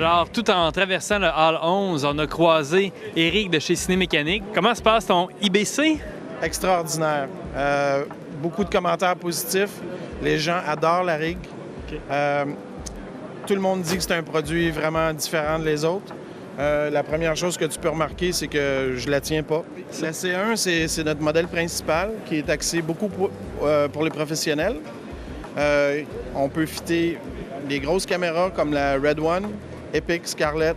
Alors, tout en traversant le Hall 11, on a croisé Éric de chez Cinémécanique. Comment se passe ton IBC? Extraordinaire. Beaucoup de commentaires positifs. Les gens adorent la rig. Okay. Tout le monde dit que c'est un produit vraiment différent des autres. La première chose que tu peux remarquer, c'est que je la tiens pas. La C1, c'est notre modèle principal qui est axé beaucoup pour les professionnels. On peut fitter des grosses caméras comme la Red One, Epic, Scarlett,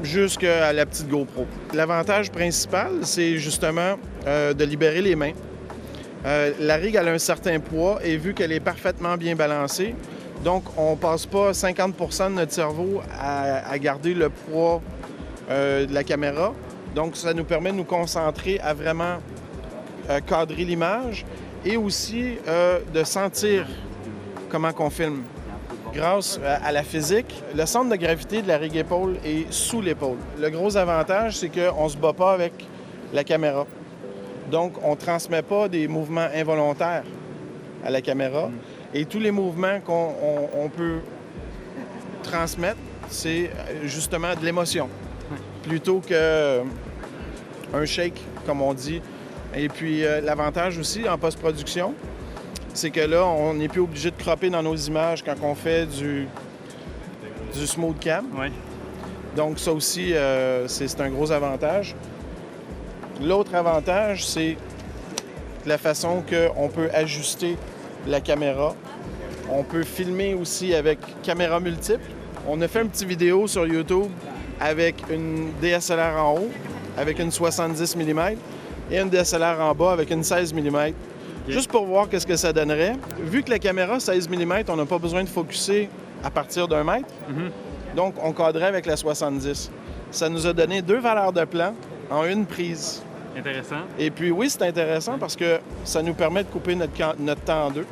jusqu'à la petite GoPro. L'avantage principal, c'est justement de libérer les mains. La rig elle a un certain poids et vu qu'elle est parfaitement bien balancée, donc on ne passe pas 50 % de notre cerveau à garder le poids de la caméra. Donc ça nous permet de nous concentrer à vraiment cadrer l'image et aussi de sentir comment qu'on filme. Grâce à la physique, le centre de gravité de la rig épaule est sous l'épaule. Le gros avantage, c'est qu'on ne se bat pas avec la caméra. Donc, on ne transmet pas des mouvements involontaires à la caméra. Et tous les mouvements qu'on peut transmettre, c'est justement de l'émotion, plutôt qu'un shake, comme on dit. Et puis, l'avantage aussi en post-production, c'est que là, on n'est plus obligé de cropper dans nos images quand on fait du smooth cam. Oui. Donc, ça aussi, c'est un gros avantage. L'autre avantage, c'est la façon qu'on peut ajuster la caméra. On peut filmer aussi avec caméra multiple. On a fait une petite vidéo sur YouTube avec une DSLR en haut, avec une 70 mm, et une DSLR en bas avec une 16 mm. Juste pour voir qu'est-ce que ça donnerait. Vu que la caméra 16 mm, on n'a pas besoin de focusser à partir d'1 mètre. Donc, on cadrait avec la 70. Ça nous a donné 2 valeurs de plan en une prise. Intéressant. Et puis, oui, c'est intéressant parce que ça nous permet de couper notre temps en deux.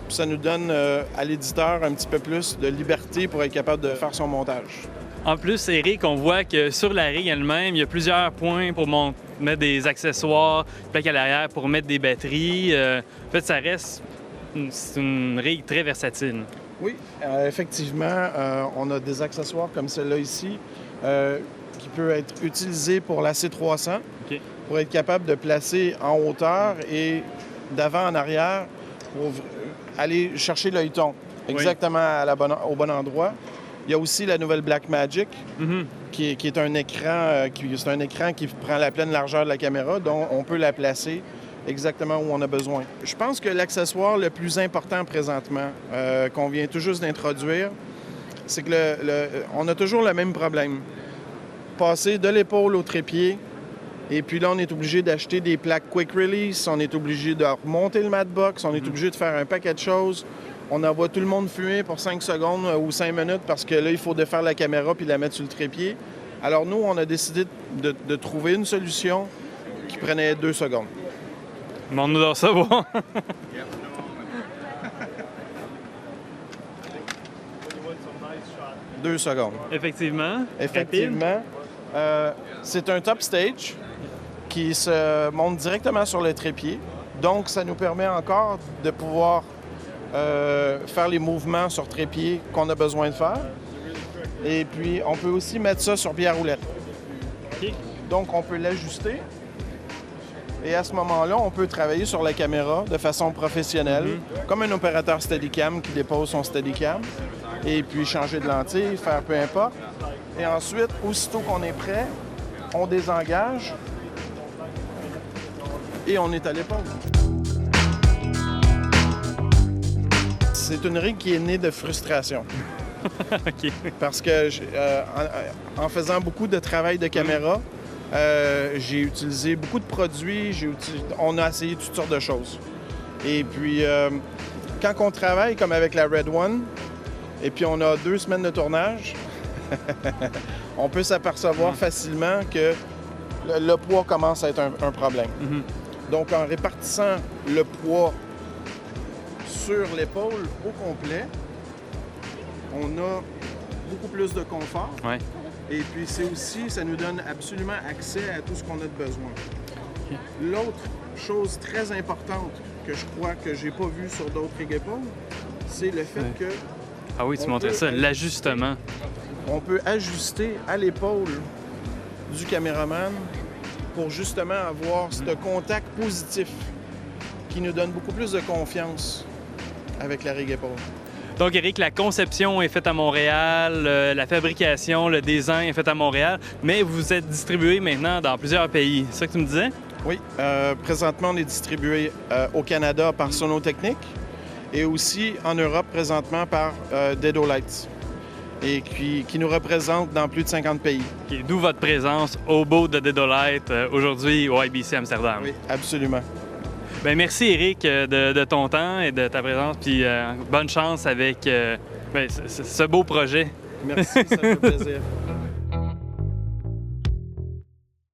Puis ça nous donne à l'éditeur un petit peu plus de liberté pour être capable de faire son montage. En plus, Éric, on voit que sur la rig elle-même, il y a plusieurs points pour mettre des accessoires, plaques à l'arrière pour mettre des batteries. En fait, ça reste une rig très versatile. Oui, effectivement, on a des accessoires comme celle-là ici qui peut être utilisé pour la C300 pour être capable de placer en hauteur et d'avant en arrière pour aller chercher l'œilleton exactement au bon endroit. Il y a aussi la nouvelle Blackmagic qui est un écran qui prend la pleine largeur de la caméra, donc on peut la placer exactement où on a besoin. Je pense que l'accessoire le plus important présentement, qu'on vient tout juste d'introduire, c'est que on a toujours le même problème. Passer de l'épaule au trépied, et puis là, on est obligé d'acheter des plaques Quick Release, on est obligé de remonter le mat box, on est obligé de faire un paquet de choses. On envoie tout le monde fumer pour 5 secondes ou 5 minutes parce que là, il faut défaire la caméra puis la mettre sur le trépied. Alors nous, on a décidé de trouver une solution qui prenait 2 secondes. On nous doit savoir. 2 secondes. Effectivement. Effectivement. C'est un top stage qui se monte directement sur le trépied. Donc, ça nous permet encore de pouvoir faire les mouvements sur trépied qu'on a besoin de faire. Et puis, on peut aussi mettre ça sur pied à roulette. Donc, on peut l'ajuster. Et à ce moment-là, on peut travailler sur la caméra de façon professionnelle, comme un opérateur Steadicam qui dépose son Steadicam, et puis changer de lentille, faire peu importe. Et ensuite, aussitôt qu'on est prêt, on désengage et on est à l'épaule. C'est une rig qui est née de frustration. Parce que en faisant beaucoup de travail de caméra, j'ai utilisé beaucoup de produits, on a essayé toutes sortes de choses. Et puis, quand on travaille comme avec la Red One, et puis on a 2 semaines de tournage, on peut s'apercevoir facilement que le poids commence à être un problème. Donc, en répartissant le poids sur l'épaule au complet, on a beaucoup plus de confort. Ouais. Et puis, ça nous donne absolument accès à tout ce qu'on a de besoin. L'autre chose très importante que je crois que j'ai pas vu sur d'autres rig épaules, c'est le fait que... Ah oui, tu montrais ça, l'ajustement. on peut ajuster à l'épaule du caméraman pour justement avoir ce contact positif qui nous donne beaucoup plus de confiance avec la rig épaule. Donc, Éric, la conception est faite à Montréal, la fabrication, le design est fait à Montréal, mais vous êtes distribué maintenant dans plusieurs pays. C'est ça que tu me disais? Oui. Présentement, on est distribué au Canada par Sonotechnique et aussi en Europe présentement par Dedolight, et qui nous représente dans plus de 50 pays. Okay, d'où votre présence au bout de Dedolight aujourd'hui au IBC Amsterdam. Oui, absolument. Bien, merci Éric de ton temps et de ta présence, puis bonne chance avec ce beau projet. Merci, ça fait plaisir.